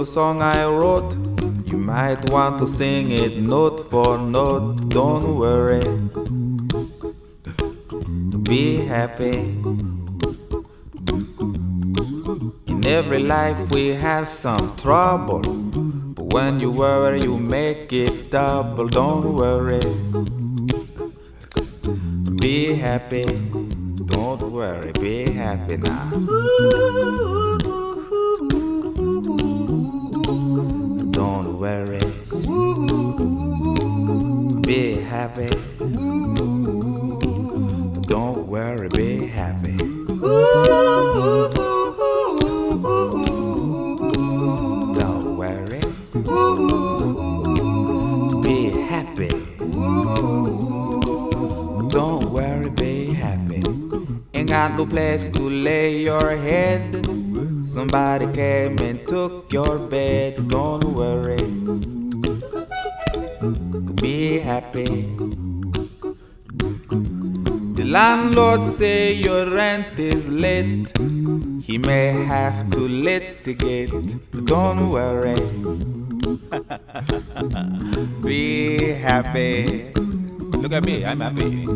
song I wrote. You might want to sing it note for note. Don't worry, be happy. In every life we have some trouble, but when you worry you make it double. Don't worry, be happy. Don't worry, be happy now. Don't worry, be happy. Don't worry, be happy. Don't worry, be happy. Don't worry, be happy. Ain't got no place to lay your head. Somebody came and took your bed. Don't worry, be happy. The landlord say your rent is late. He may have to litigate. Don't worry, be happy. Look at me, I'm happy.